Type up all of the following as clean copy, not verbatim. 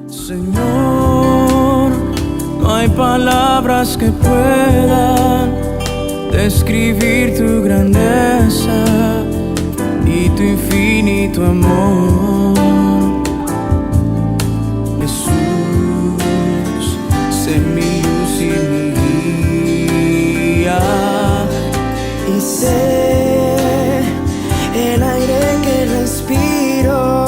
Señor, no hay palabras que puedan describir tu grandeza y tu infinito amor. Jesús, sé mi luz y mi guía, y sé el aire que respiro.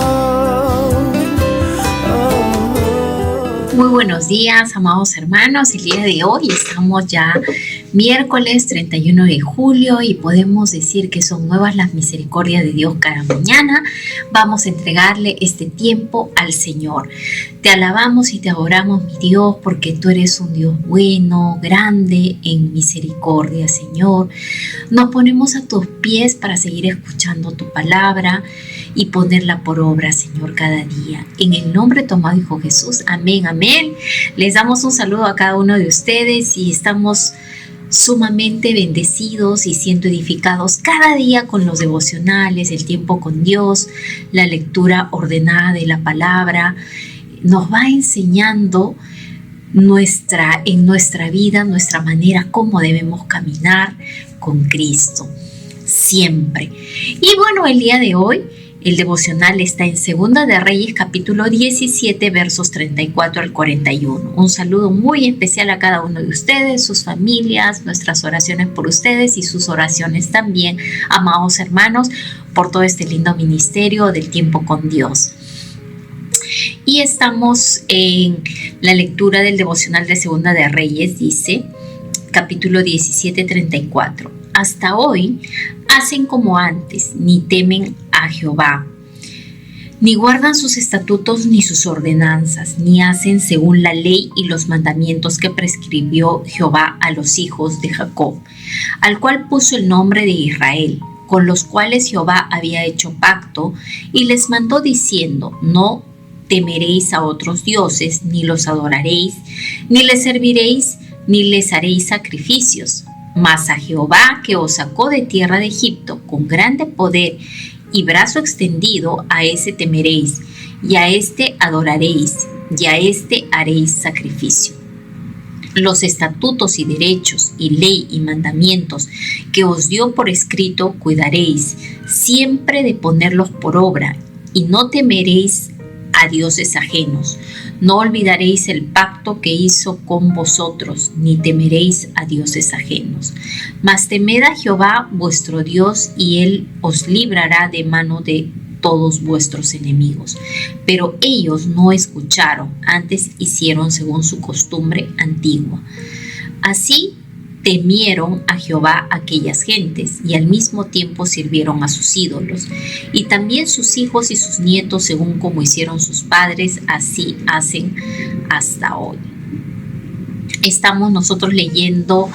Muy buenos días, amados hermanos. El día de hoy estamos ya miércoles 31 de julio y podemos decir que son nuevas las misericordias de Dios cada mañana. Vamos a entregarle este tiempo al Señor. Te alabamos y te adoramos, mi Dios, porque tú eres un Dios bueno, grande en misericordia, Señor. Nos ponemos a tus pies para seguir escuchando tu palabra y ponerla por obra, Señor, cada día. En el nombre de tu amado Hijo Jesús. Amén, amén. Les damos un saludo a cada uno de ustedes y estamos sumamente bendecidos y siendo edificados cada día con los devocionales, el tiempo con Dios, la lectura ordenada de la palabra. Nos va enseñando en nuestra vida, nuestra manera, cómo debemos caminar con Cristo, siempre. Y bueno, el día de hoy, el devocional está en Segunda de Reyes, capítulo 17, versos 34 al 41. Un saludo muy especial a cada uno de ustedes, sus familias, nuestras oraciones por ustedes y sus oraciones también, amados hermanos, por todo este lindo ministerio del tiempo con Dios. Y estamos en la lectura del devocional de Segunda de Reyes, dice, capítulo 17, 34. Hasta hoy hacen como antes, ni temen a Jehová, ni guardan sus estatutos ni sus ordenanzas, ni hacen según la ley y los mandamientos que prescribió Jehová a los hijos de Jacob, al cual puso el nombre de Israel, con los cuales Jehová había hecho pacto, y les mandó diciendo, no temeréis a otros dioses, ni los adoraréis, ni les serviréis, ni les haréis sacrificios. Mas a Jehová, que os sacó de tierra de Egipto con grande poder y brazo extendido, a ese temeréis, y a este adoraréis, y a este haréis sacrificio. Los estatutos y derechos, y ley y mandamientos que os dio por escrito cuidaréis, siempre de ponerlos por obra, y no temeréis a dioses ajenos. No olvidaréis el pacto que hizo con vosotros, ni temeréis a dioses ajenos. Mas temed a Jehová vuestro Dios, y él os librará de mano de todos vuestros enemigos. Pero ellos no escucharon, antes hicieron según su costumbre antigua. Así temieron a Jehová aquellas gentes, y al mismo tiempo sirvieron a sus ídolos. Y también sus hijos y sus nietos, según como hicieron sus padres, así hacen hasta hoy. Estamos nosotros leyendo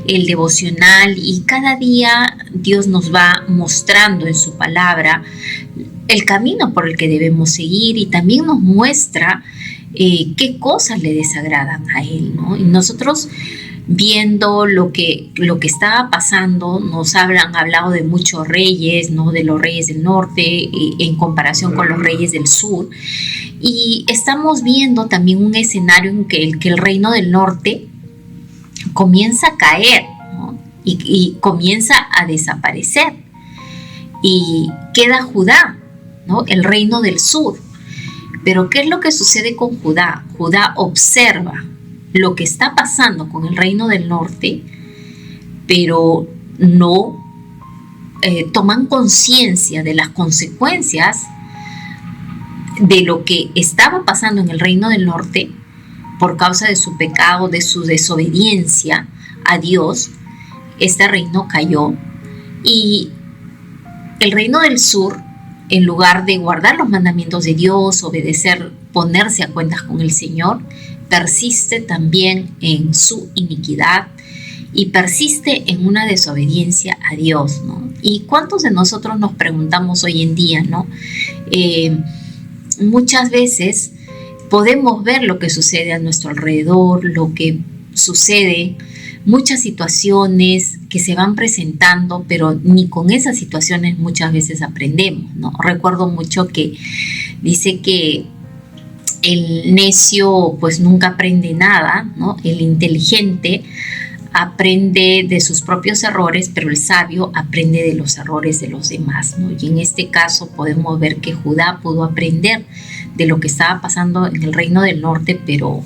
el devocional y cada día Dios nos va mostrando en su palabra el camino por el que debemos seguir, y también nos muestra qué cosas le desagradan a Él, ¿no? Y nosotros, viendo lo que estaba pasando, nos han hablado de muchos reyes, ¿no? De los reyes del norte en comparación con los reyes del sur, y estamos viendo también un escenario en que el reino del norte comienza a caer, ¿no? y comienza a desaparecer, y queda Judá, ¿no? El reino del sur. Pero ¿qué es lo que sucede con Judá? Judá observa lo que está pasando con el reino del norte, pero no toman conciencia de las consecuencias de lo que estaba pasando en el reino del norte por causa de su pecado, de su desobediencia a Dios. Este reino cayó, y el reino del sur, en lugar de guardar los mandamientos de Dios, obedecer, ponerse a cuentas con el Señor, persiste también en su iniquidad y persiste en una desobediencia a Dios, ¿no? ¿Y cuántos de nosotros nos preguntamos hoy en día, ¿no? Muchas veces podemos ver lo que sucede a nuestro alrededor, lo que sucede, muchas situaciones que se van presentando, pero ni con esas situaciones muchas veces aprendemos, ¿no? Recuerdo mucho que dice que El necio pues nunca aprende nada, ¿no? El inteligente aprende de sus propios errores, pero el sabio aprende de los errores de los demás, ¿no? Y en este caso podemos ver que Judá pudo aprender de lo que estaba pasando en el reino del norte, pero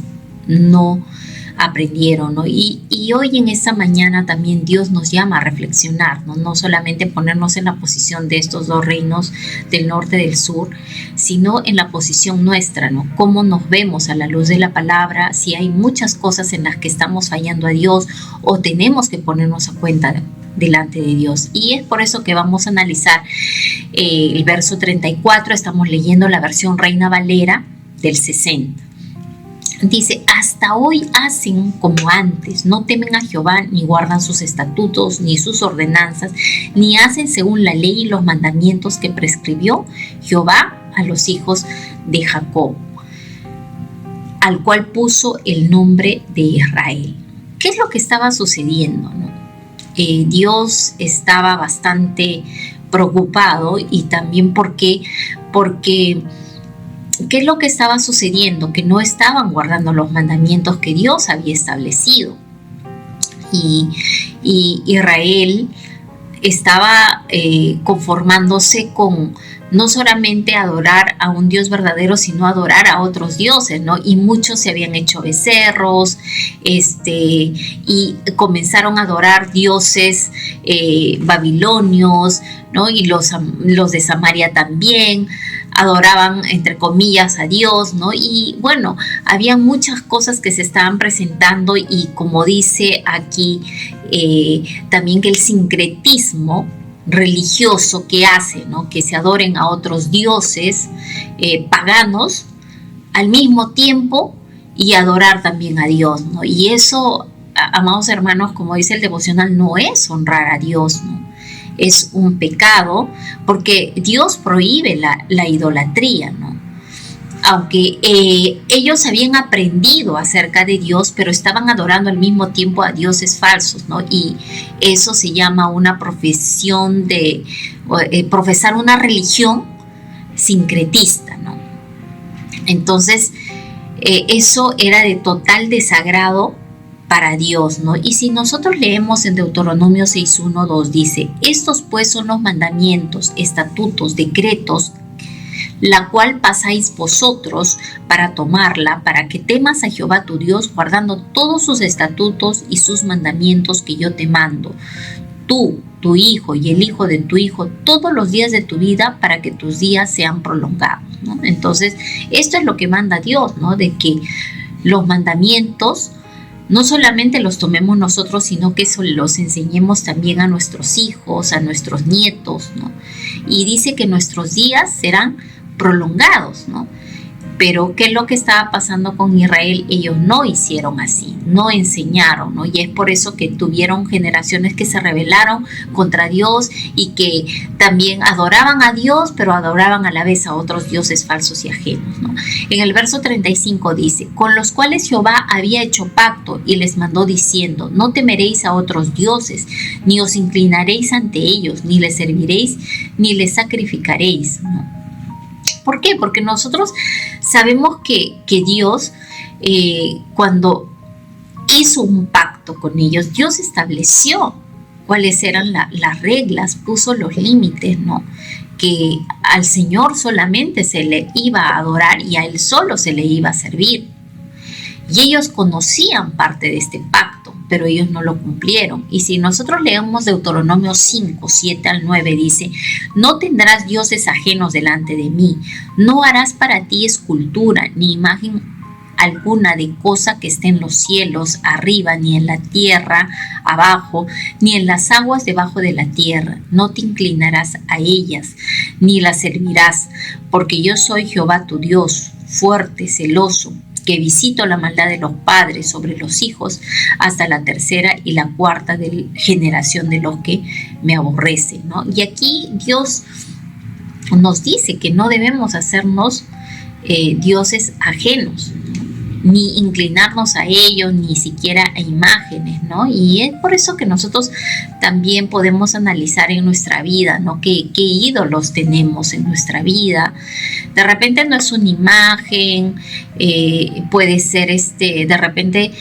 no aprendieron, ¿no? Y hoy en esta mañana también Dios nos llama a reflexionar, ¿no? No solamente ponernos en la posición de estos dos reinos del norte y del sur, sino en la posición nuestra, ¿no? Cómo nos vemos a la luz de la palabra, si hay muchas cosas en las que estamos fallando a Dios o tenemos que ponernos a cuenta delante de Dios. Y es por eso que vamos a analizar el verso 34, estamos leyendo la versión Reina Valera del 60. Dice, hasta hoy hacen como antes, no temen a Jehová, ni guardan sus estatutos, ni sus ordenanzas, ni hacen según la ley y los mandamientos que prescribió Jehová a los hijos de Jacob, al cual puso el nombre de Israel. ¿Qué es lo que estaba sucediendo, no? Dios estaba bastante preocupado, y también porque ¿qué es lo que estaba sucediendo? Que no estaban guardando los mandamientos que Dios había establecido. Y Israel estaba conformándose con no solamente adorar a un Dios verdadero, sino adorar a otros dioses, ¿no? Y muchos se habían hecho becerros, y comenzaron a adorar dioses babilonios, ¿no? Y los de Samaria también adoraban, entre comillas, a Dios, ¿no? Y bueno, había muchas cosas que se estaban presentando, y como dice aquí, también que el sincretismo religioso que hace, ¿no? Que se adoren a otros dioses paganos al mismo tiempo y adorar también a Dios, ¿no? Y eso, amados hermanos, como dice el devocional, no es honrar a Dios, ¿no? Es un pecado, porque Dios prohíbe la idolatría, ¿no? Aunque ellos habían aprendido acerca de Dios, pero estaban adorando al mismo tiempo a dioses falsos, ¿no? Y eso se llama una profesión de profesar una religión sincretista, ¿no? Entonces, eso era de total desagrado para Dios, ¿no? Y si nosotros leemos en Deuteronomio 6:1-2, dice, estos pues son los mandamientos, estatutos, decretos, la cual pasáis vosotros para tomarla, para que temas a Jehová tu Dios, guardando todos sus estatutos y sus mandamientos que yo te mando, tú, tu hijo y el hijo de tu hijo, todos los días de tu vida, para que tus días sean prolongados, ¿no? Entonces, esto es lo que manda Dios, ¿no? De que los mandamientos no solamente los tomemos nosotros, sino que los enseñemos también a nuestros hijos, a nuestros nietos, ¿no? Y dice que nuestros días serán prolongados, ¿no? Pero ¿qué es lo que estaba pasando con Israel? Ellos no hicieron así, no enseñaron, ¿no? Y es por eso que tuvieron generaciones que se rebelaron contra Dios y que también adoraban a Dios, pero adoraban a la vez a otros dioses falsos y ajenos, ¿no? En el verso 35 dice, con los cuales Jehová había hecho pacto y les mandó diciendo, no temeréis a otros dioses, ni os inclinaréis ante ellos, ni les serviréis, ni les sacrificaréis, ¿no? ¿Por qué? Porque nosotros sabemos que Dios, cuando hizo un pacto con ellos, Dios estableció cuáles eran las reglas, puso los límites, ¿no? Que al Señor solamente se le iba a adorar y a Él solo se le iba a servir. Y ellos conocían parte de este pacto, pero ellos no lo cumplieron. Y si nosotros leemos Deuteronomio 5:7-9, dice, no tendrás dioses ajenos delante de mí, no harás para ti escultura, ni imagen alguna de cosa que esté en los cielos arriba, ni en la tierra abajo, ni en las aguas debajo de la tierra. No te inclinarás a ellas, ni las servirás, porque yo soy Jehová tu Dios, fuerte, celoso, que visito la maldad de los padres sobre los hijos hasta la tercera y la cuarta generación de los que me aborrecen, ¿no? Y aquí Dios nos dice que no debemos hacernos dioses ajenos, ¿no? ni inclinarnos a ellos, ni siquiera a imágenes, ¿no? Y es por eso que nosotros también podemos analizar en nuestra vida, ¿no? ¿Qué ídolos tenemos en nuestra vida? De repente no es una imagen, puede ser de repente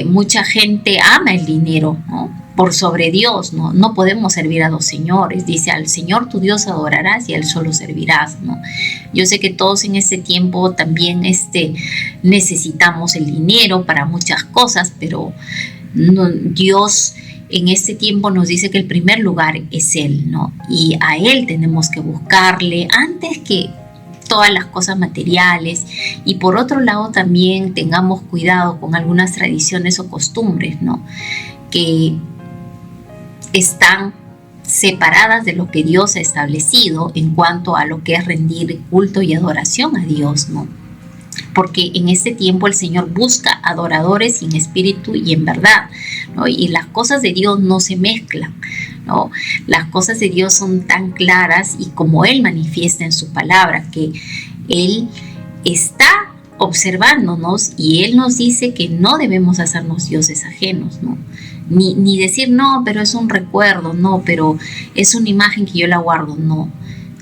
mucha gente ama el dinero, ¿no? Por sobre Dios, ¿no? No podemos servir a dos señores. Dice, al Señor tu Dios adorarás y a Él solo servirás, ¿no? Yo sé que todos en ese tiempo también necesitamos el dinero para muchas cosas, pero no, Dios en este tiempo nos dice que el primer lugar es Él, ¿no? Y a Él tenemos que buscarle antes que todas las cosas materiales. Y por otro lado también tengamos cuidado con algunas tradiciones o costumbres, ¿no? Que están separadas de lo que Dios ha establecido en cuanto a lo que es rendir culto y adoración a Dios, ¿no? Porque en este tiempo el Señor busca adoradores en espíritu y en verdad, ¿no? Y las cosas de Dios no se mezclan, ¿no? Las cosas de Dios son tan claras y como Él manifiesta en su palabra, que Él está observándonos y Él nos dice que no debemos hacernos dioses ajenos, ¿no? Ni decir, no, pero es un recuerdo, no, pero es una imagen que yo la guardo, no.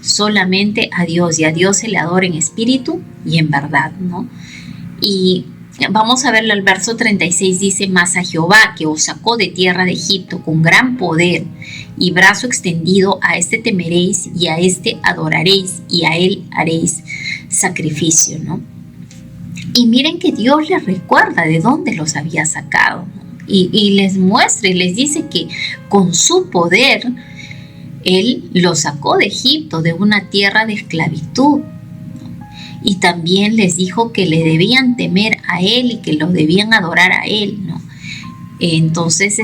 Solamente a Dios, y a Dios se le adora en espíritu y en verdad, ¿no? Y vamos a ver el verso 36, dice, mas a Jehová que os sacó de tierra de Egipto con gran poder y brazo extendido, a temeréis y a adoraréis y a Él haréis sacrificio, ¿no? Y miren que Dios les recuerda de dónde los había sacado, ¿no? Y les muestra y les dice que con su poder Él los sacó de Egipto, de una tierra de esclavitud, ¿no? Y también les dijo que le debían temer a Él y que lo debían adorar a Él, ¿no? Entonces,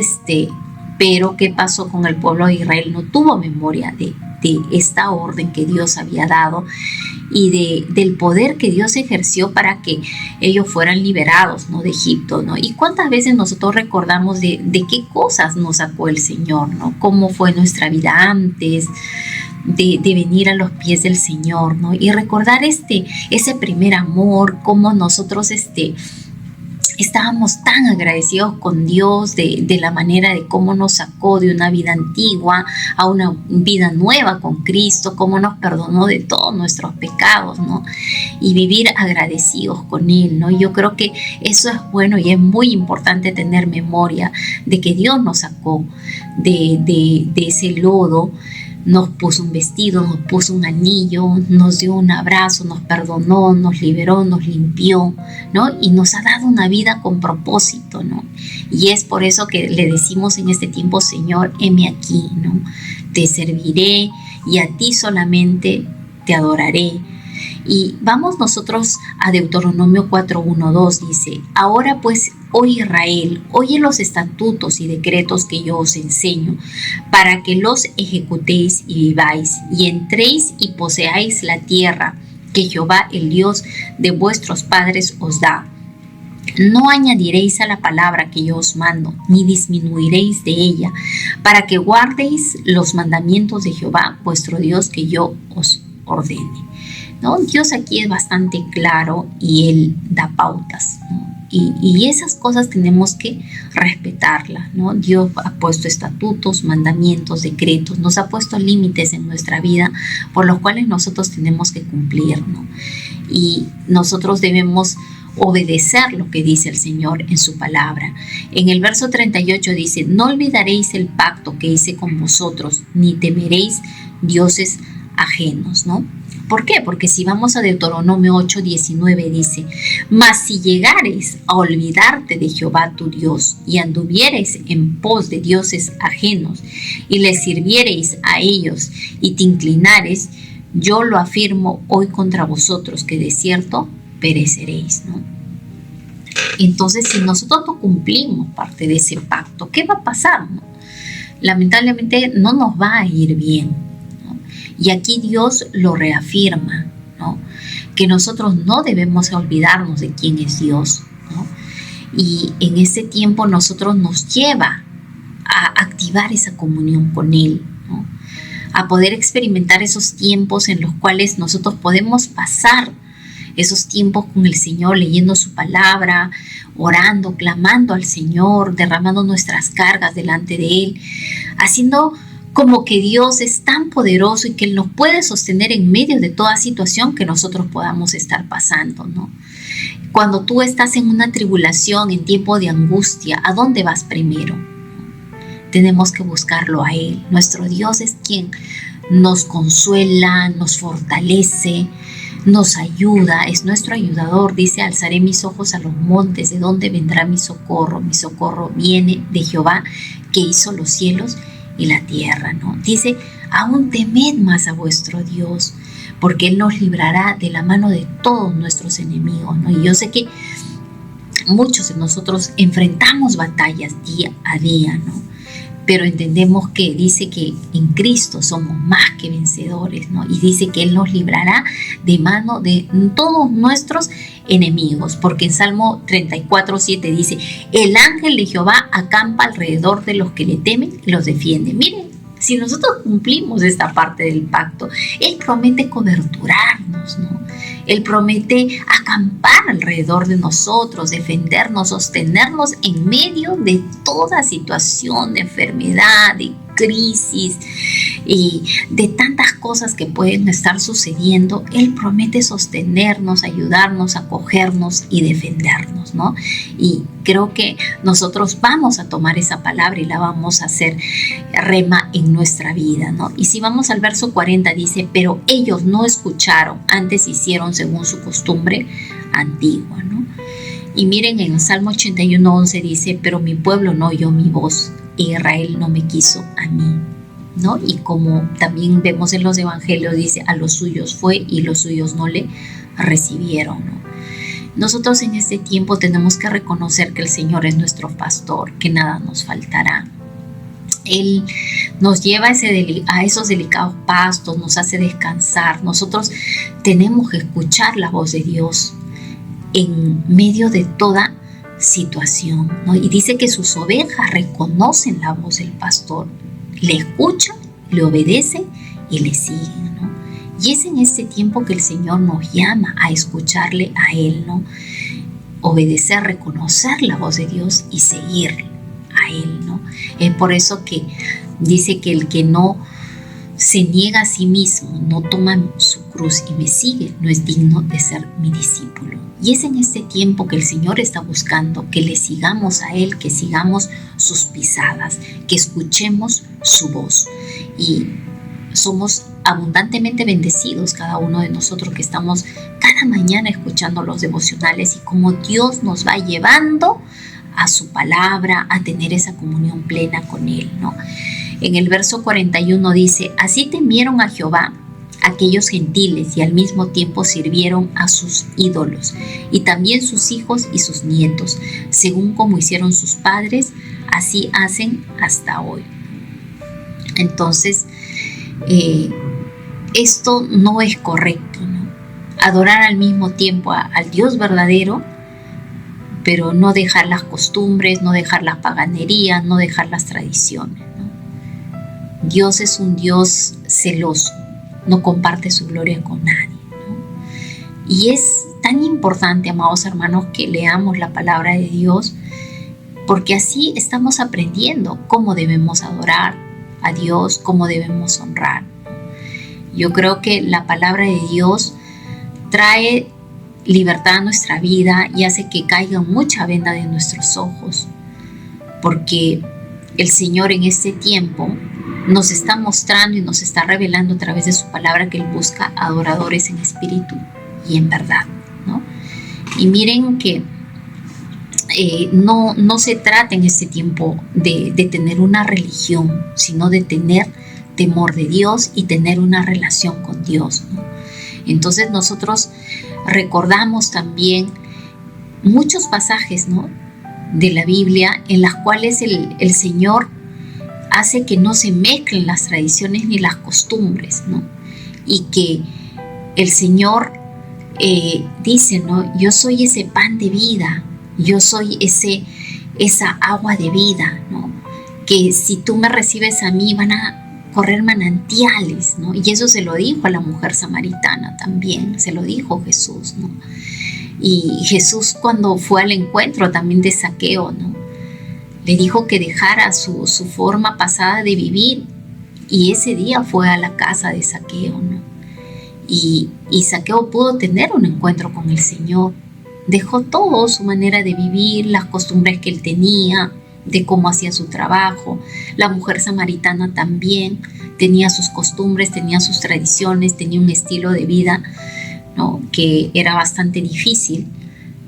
pero ¿qué pasó con el pueblo de Israel? No tuvo memoria de esta orden que Dios había dado y del poder que Dios ejerció para que ellos fueran liberados, ¿no? De Egipto, ¿no? Y cuántas veces nosotros recordamos de qué cosas nos sacó el Señor, ¿no? Cómo fue nuestra vida antes de venir a los pies del Señor, ¿no? Y recordar ese primer amor, cómo nosotros estábamos tan agradecidos con Dios de la manera de cómo nos sacó de una vida antigua a una vida nueva con Cristo, cómo nos perdonó de todos nuestros pecados, ¿no? Y vivir agradecidos con Él, ¿no? Yo creo que eso es bueno y es muy importante tener memoria de que Dios nos sacó de ese lodo, nos puso un vestido, nos puso un anillo, nos dio un abrazo, nos perdonó, nos liberó, nos limpió, ¿no? Y nos ha dado una vida con propósito, ¿no? Y es por eso que le decimos en este tiempo, Señor, heme aquí, ¿no? Te serviré y a ti solamente te adoraré. Y vamos nosotros a Deuteronomio 4:1-2, dice, ahora pues, oh Israel, oye los estatutos y decretos que yo os enseño, para que los ejecutéis y viváis, y entréis y poseáis la tierra que Jehová, el Dios de vuestros padres, os da. No añadiréis a la palabra que yo os mando, ni disminuiréis de ella, para que guardéis los mandamientos de Jehová, vuestro Dios, que yo os ordene, ¿no? Dios aquí es bastante claro y Él da pautas, ¿no? Y esas cosas tenemos que respetarlas, ¿no? Dios ha puesto estatutos, mandamientos, decretos, nos ha puesto límites en nuestra vida por los cuales nosotros tenemos que cumplir, ¿no? Y nosotros debemos obedecer lo que dice el Señor en su palabra. En el verso 38 dice, no olvidaréis el pacto que hice con vosotros, ni temeréis dioses ajenos, ¿no? ¿Por qué? Porque si vamos a Deuteronomio 8:19 dice, mas si llegares a olvidarte de Jehová tu Dios y anduviereis en pos de dioses ajenos y les sirviereis a ellos y te inclinares, yo lo afirmo hoy contra vosotros que de cierto pereceréis, ¿no? Entonces, si nosotros no cumplimos parte de ese pacto, ¿qué va a pasar, no? Lamentablemente no nos va a ir bien. Y aquí Dios lo reafirma, ¿no? Que nosotros no debemos olvidarnos de quién es Dios, ¿no? Y en ese tiempo nosotros nos lleva a activar esa comunión con Él, ¿no? A poder experimentar esos tiempos en los cuales nosotros podemos pasar esos tiempos con el Señor, leyendo su palabra, orando, clamando al Señor, derramando nuestras cargas delante de Él, haciendo como que Dios es tan poderoso y que Él nos puede sostener en medio de toda situación que nosotros podamos estar pasando, ¿no? Cuando tú estás en una tribulación, en tiempo de angustia, ¿a dónde vas primero? Tenemos que buscarlo a Él. Nuestro Dios es quien nos consuela, nos fortalece, nos ayuda, es nuestro ayudador. Dice, alzaré mis ojos a los montes, ¿de dónde vendrá mi socorro? Mi socorro viene de Jehová, que hizo los cielos y la tierra, ¿no? Dice, aún temed más a vuestro Dios, porque Él nos librará de la mano de todos nuestros enemigos, ¿no? Y yo sé que muchos de nosotros enfrentamos batallas día a día, ¿no? Pero entendemos que dice que en Cristo somos más que vencedores, ¿no? Y dice que Él nos librará de mano de todos nuestros enemigos, porque en Salmo 34:7 dice, el ángel de Jehová acampa alrededor de los que le temen y los defiende. Miren, si nosotros cumplimos esta parte del pacto, Él promete coberturarnos, ¿no? Él promete acampar alrededor de nosotros, defendernos, sostenernos en medio de toda situación de enfermedad, de crisis y de tantas cosas que pueden estar sucediendo. Él promete sostenernos, ayudarnos, acogernos y defendernos, ¿no? Y creo que nosotros vamos a tomar esa palabra y la vamos a hacer rema en nuestra vida, ¿no? Y si vamos al verso 40 dice, pero ellos no escucharon, antes hicieron según su costumbre antigua, ¿no? Y miren, en Salmo 81:11 dice, pero mi pueblo no oyó mi voz, Israel no me quiso a mí, ¿no? Y como también vemos en los evangelios, dice, a los suyos fue y los suyos no le recibieron, ¿no? Nosotros en este tiempo tenemos que reconocer que el Señor es nuestro pastor, que nada nos faltará. Él nos lleva a esos delicados pastos, nos hace descansar. Nosotros tenemos que escuchar la voz de Dios en medio de toda situación, ¿no? Y dice que sus ovejas reconocen la voz del pastor, le escuchan, le obedecen y le siguen, ¿no? Y es en este tiempo que el Señor nos llama a escucharle a Él, ¿no? Obedecer, reconocer la voz de Dios y seguir a Él, ¿no? Es por eso que dice que el que no se niega a sí mismo, no toma su cruz y me sigue, no es digno de ser mi discípulo. Y es en este tiempo que el Señor está buscando que le sigamos a Él, que sigamos sus pisadas, que escuchemos su voz. Y somos abundantemente bendecidos cada uno de nosotros que estamos cada mañana escuchando los devocionales y cómo Dios nos va llevando a su palabra, a tener esa comunión plena con Él, ¿no? En el verso 41 dice, así temieron a Jehová aquellos gentiles y al mismo tiempo sirvieron a sus ídolos y también sus hijos y sus nietos, según como hicieron sus padres, así hacen hasta hoy. Entonces, esto no es correcto, ¿no? Adorar al mismo tiempo al Dios verdadero, pero no dejar las costumbres, no dejar las paganerías, no dejar las tradiciones, ¿no? Dios es un Dios celoso, no comparte su gloria con nadie, ¿no? Y es tan importante, amados hermanos, que leamos la palabra de Dios, porque así estamos aprendiendo cómo debemos adorar a Dios, cómo debemos honrar. Yo creo que la palabra de Dios trae libertad a nuestra vida y hace que caiga mucha venda de nuestros ojos, porque el Señor en este tiempo nos está mostrando y nos está revelando a través de su palabra que Él busca adoradores en espíritu y en verdad, ¿no? Y miren que no se trata en este tiempo de tener una religión, sino de tener temor de Dios y tener una relación con Dios, ¿no? Entonces nosotros recordamos también muchos pasajes, ¿no?, de la Biblia en las cuales el Señor hace que no se mezclen las tradiciones ni las costumbres, ¿no? Y que el Señor dice, ¿no?, yo soy ese pan de vida, yo soy esa agua de vida, ¿no?, que si tú me recibes a mí van a correr manantiales, ¿no? Y eso se lo dijo a la mujer samaritana también, se lo dijo Jesús, ¿no? Y Jesús, cuando fue al encuentro también de Zaqueo, ¿no?, le dijo que dejara su forma pasada de vivir, y ese día fue a la casa de Zaqueo, ¿no? Y Zaqueo pudo tener un encuentro con el Señor. Dejó todo, su manera de vivir, las costumbres que él tenía, de cómo hacía su trabajo. La mujer samaritana también tenía sus costumbres, tenía sus tradiciones, tenía un estilo de vida, ¿no?, que era bastante difícil,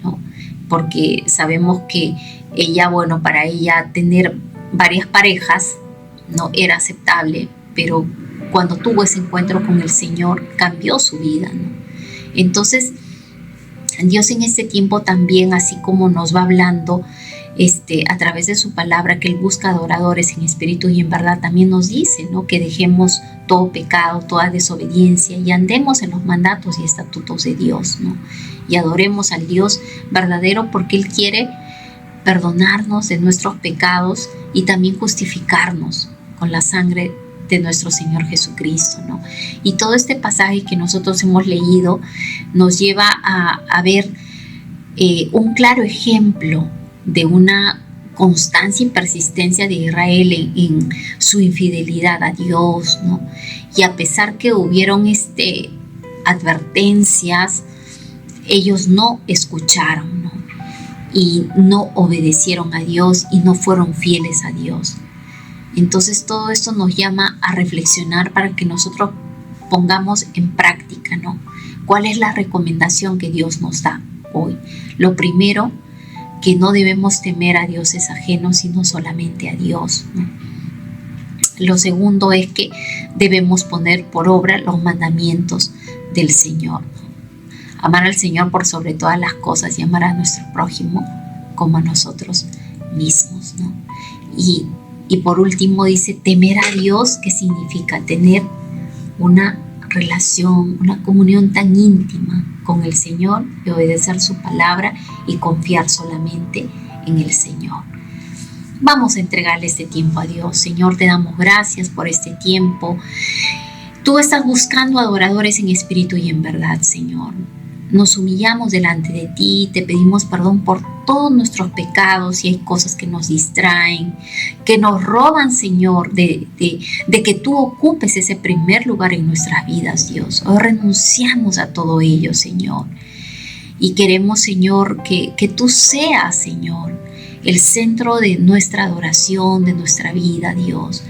¿no?, porque sabemos que ella, bueno, para ella tener varias parejas no era aceptable, pero cuando tuvo ese encuentro con el Señor cambió su vida, ¿no? Entonces Dios en este tiempo también, así como nos va hablando a través de su palabra, que Él busca adoradores en espíritu y en verdad, también nos dice, ¿no?, que dejemos todo pecado, toda desobediencia y andemos en los mandatos y estatutos de Dios, ¿no?, y adoremos al Dios verdadero, porque Él quiere perdonarnos de nuestros pecados y también justificarnos con la sangre de nuestro Señor Jesucristo, ¿no? Y todo este pasaje que nosotros hemos leído nos lleva a ver un claro ejemplo de una constancia y persistencia de Israel en su infidelidad a Dios, ¿no? Y a pesar que hubieron advertencias, ellos no escucharon, ¿no?, y no obedecieron a Dios y no fueron fieles a Dios. Entonces todo esto nos llama a reflexionar para que nosotros pongamos en práctica, ¿no?, cuál es la recomendación que Dios nos da hoy. Lo primero, que no debemos temer a dioses ajenos, sino solamente a Dios, ¿no? Lo segundo es que debemos poner por obra los mandamientos del Señor, ¿no? Amar al Señor por sobre todas las cosas y amar a nuestro prójimo como a nosotros mismos, ¿no? Y por último dice, temer a Dios, que significa tener una relación, una comunión tan íntima con el Señor, y obedecer su palabra y confiar solamente en el Señor. Vamos a entregarle este tiempo a Dios. Señor, te damos gracias por este tiempo. Tú estás buscando adoradores en espíritu y en verdad, Señor. Nos humillamos delante de ti, te pedimos perdón por todos nuestros pecados, si hay cosas que nos distraen, que nos roban, Señor, de que tú ocupes ese primer lugar en nuestras vidas, Dios. Hoy renunciamos a todo ello, Señor, y queremos, Señor, que tú seas, Señor, el centro de nuestra adoración, de nuestra vida, Dios.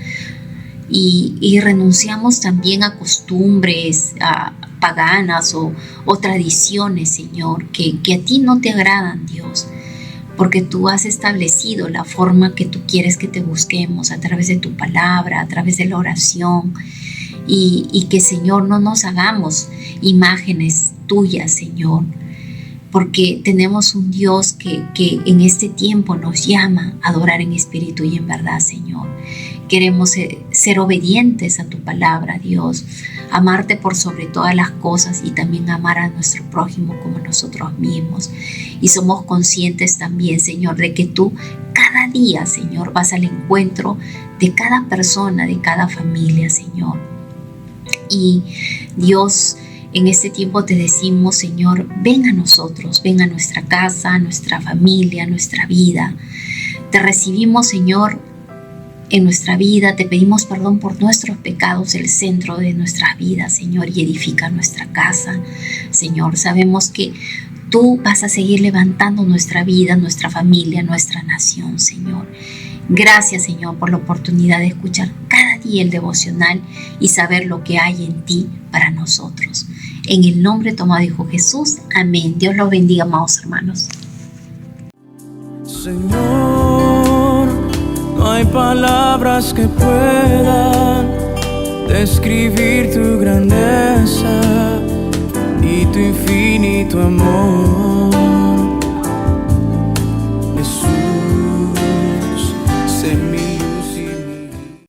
Y renunciamos también a costumbres paganas o tradiciones, Señor, que a ti no te agradan, Dios, porque tú has establecido la forma que tú quieres que te busquemos a través de tu palabra, a través de la oración, y que, Señor, no nos hagamos imágenes tuyas, Señor, porque tenemos un Dios que en este tiempo nos llama a adorar en espíritu y en verdad, Señor. Queremos ser obedientes a tu palabra, Dios, amarte por sobre todas las cosas y también amar a nuestro prójimo como nosotros mismos. Y somos conscientes también, Señor, de que tú cada día, Señor, vas al encuentro de cada persona, de cada familia, Señor. Y Dios, en este tiempo te decimos, Señor, ven a nosotros, ven a nuestra casa, a nuestra familia, a nuestra vida. Te recibimos, Señor, en nuestra vida, te pedimos perdón por nuestros pecados, el centro de nuestras vidas, Señor, y edifica nuestra casa, Señor. Sabemos que tú vas a seguir levantando nuestra vida, nuestra familia, nuestra nación, Señor. Gracias, Señor, por la oportunidad de escuchar cada día el devocional y saber lo que hay en ti para nosotros. En el nombre tomado Hijo Jesús, amén. Dios los bendiga, amados hermanos. Señor, no hay palabras que puedan describir tu grandeza y tu infinito amor.